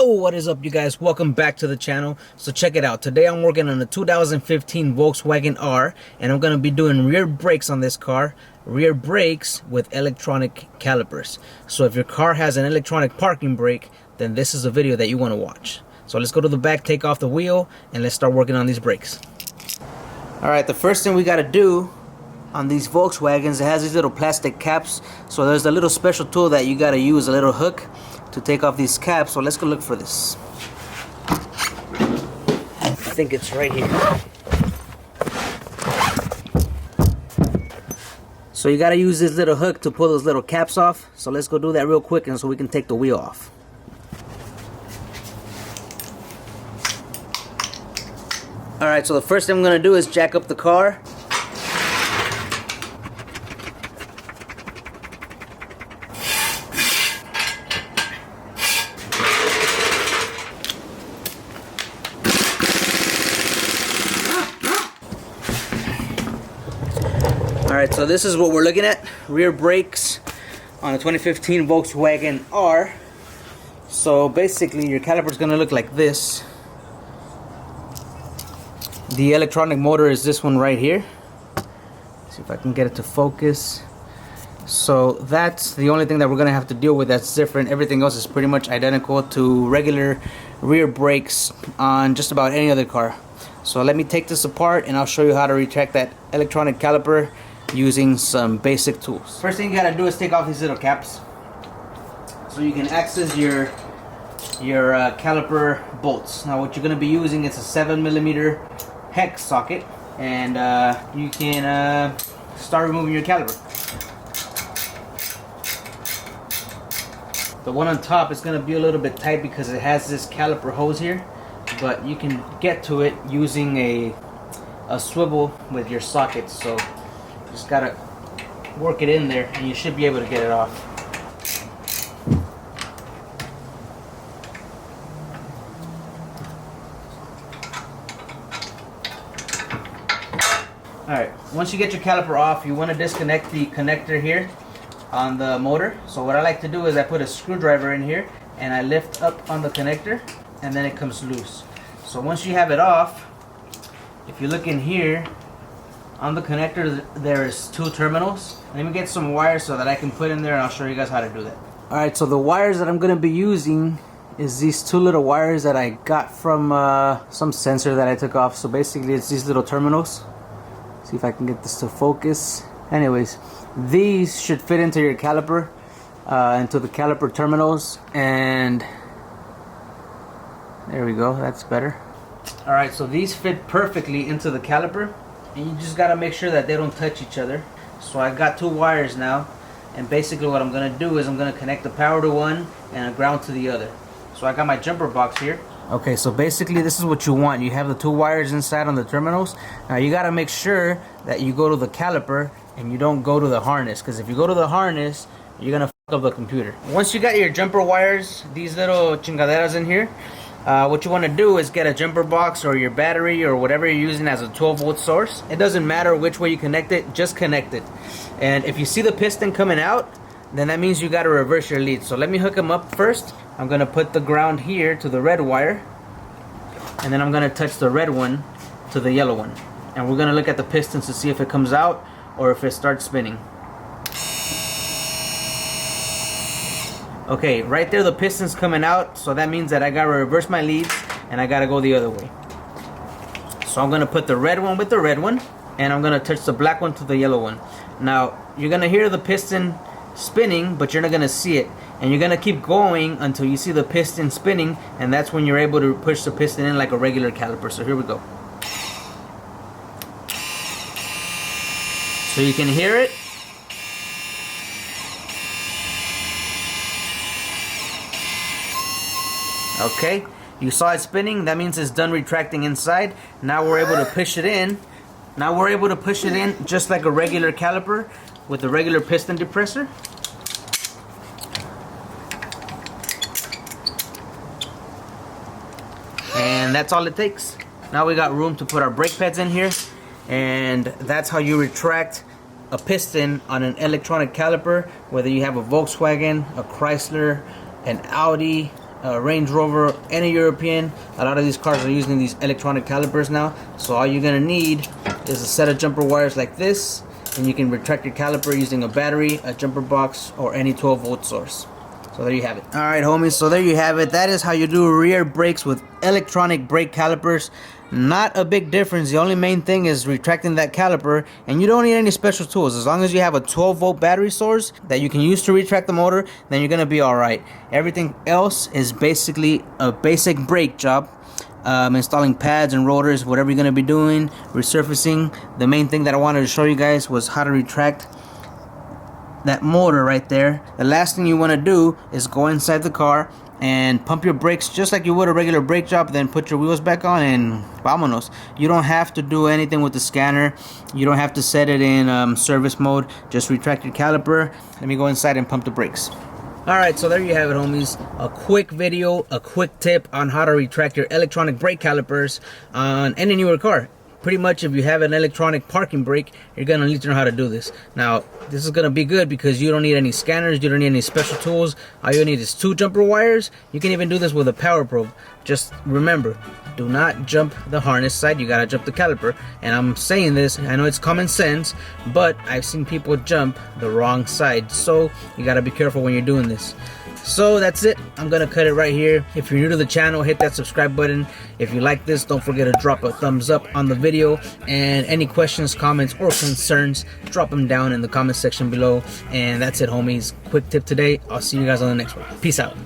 What is up, you guys? Welcome back to the channel. So check it out. Today I'm working on a 2015 Volkswagen R, and I'm gonna be doing rear brakes on this car. Rear brakes with electronic calipers. So if your car has an electronic parking brake, then this is a video that you want to watch. So let's go to the back, take off the wheel, and let's start working on these brakes. Alright, the first thing we gotta do on these Volkswagens, it has these little plastic caps. So there's a little special tool that you gotta use, a little hook, to take off these caps. So let's go look for this. I think it's right here. So you gotta use this little hook to pull those little caps off. So let's go do that real quick, and so we can take the wheel off. Alright, so the first thing I'm gonna do is jack up the car. Alright, so this is what we're looking at. Rear brakes on a 2015 Volkswagen R. So basically your caliper is going to look like this. The electronic motor is this one right here. See if I can get it to focus. So that's the only thing that we're going to have to deal with that's different. Everything else is pretty much identical to regular rear brakes on just about any other car. So let me take this apart and I'll show you how to retract that electronic caliper using some basic tools. First thing you gotta do is take off these little caps so you can access your caliper bolts. Now what you're gonna be using is a 7mm hex socket, and you can start removing your caliper. The one on top is gonna be a little bit tight because it has this caliper hose here, but you can get to it using a swivel with your sockets. So just gotta work it in there and you should be able to get it off. Alright, once you get your caliper off, you want to disconnect the connector here on the motor. So what I like to do is I put a screwdriver in here and I lift up on the connector and then it comes loose. So once you have it off, if you look in here, on the connector there's two terminals. Let me get some wires so that I can put in there and I'll show you guys how to do that. Alright, so the wires that I'm going to be using is these two little wires that I got from some sensor that I took off. So basically it's these little terminals. See if I can get this to focus. Anyways, these should fit into your caliper, into the caliper terminals, and there we go, that's better. Alright, so these fit perfectly into the caliper. And you just got to make sure that they don't touch each other. So I got two wires now, and basically what I'm going to do is I'm going to connect the power to one and a ground to the other. So I got my jumper box here. Okay, so basically this is what you want. You have the two wires inside on the terminals. Now you got to make sure that you go to the caliper and you don't go to the harness, because if you go to the harness, you're going to fuck up the computer. Once you got your jumper wires, these little chingaderas in here, what you want to do is get a jumper box or your battery or whatever you're using as a 12-volt source. It doesn't matter which way you connect it, just connect it. And if you see the piston coming out, then that means you got to reverse your lead. So let me hook them up first. I'm going to put the ground here to the red wire, and then I'm going to touch the red one to the yellow one. And we're going to look at the pistons to see if it comes out or if it starts spinning. Okay, right there the piston's coming out, so that means that I gotta reverse my leads and I gotta go the other way. So I'm gonna put the red one with the red one, and I'm gonna touch the black one to the yellow one. Now you're gonna hear the piston spinning, but you're not gonna see it, and you're gonna keep going until you see the piston spinning, and that's when you're able to push the piston in like a regular caliper. So here we go. So you can hear it. Okay, you saw it spinning. That means it's done retracting inside. Now we're able to push it in. Now we're able to push it in just like a regular caliper with a regular piston depressor. And that's all it takes. Now we got room to put our brake pads in here, and that's how you retract a piston on an electronic caliper, whether you have a Volkswagen, a Chrysler, an Audi, Range Rover, any European, a lot of these cars are using these electronic calipers now. So all you're gonna need is a set of jumper wires like this, and you can retract your caliper using a battery, a jumper box, or any 12-volt source. So there you have it. Alright homies, so there you have it. That is how you do rear brakes with electronic brake calipers. Not a big difference. The only main thing is retracting that caliper, and you don't need any special tools. As long as you have a 12-volt battery source that you can use to retract the motor, then you're gonna be alright. Everything else is basically a basic brake job. Installing pads and rotors, whatever you're gonna be doing, resurfacing. The main thing that I wanted to show you guys was how to retract that motor right there. The last thing you want to do is go inside the car and pump your brakes just like you would a regular brake job, then put your wheels back on and vámonos. You don't have to do anything with the scanner. You don't have to set it in service mode. Just retract your caliper. Let me go inside and pump the brakes. Alright, so there you have it homies. A quick video, a quick tip on how to retract your electronic brake calipers on any newer car. Pretty much if you have an electronic parking brake, you're going to need to know how to do this. Now, this is going to be good because you don't need any scanners, you don't need any special tools. All you need is 2 jumper wires. You can even do this with a power probe. Just remember, do not jump the harness side, you got to jump the caliper. And I'm saying this, I know it's common sense, but I've seen people jump the wrong side. So you got to be careful when you're doing this. So that's it. I'm gonna cut it right here. If you're new to the channel, hit that subscribe button. If you like this, don't forget to drop a thumbs up on the video. And any questions, comments, or concerns, drop them down in the comment section below. And that's it, homies. Quick tip today. I'll see you guys on the next one. Peace out.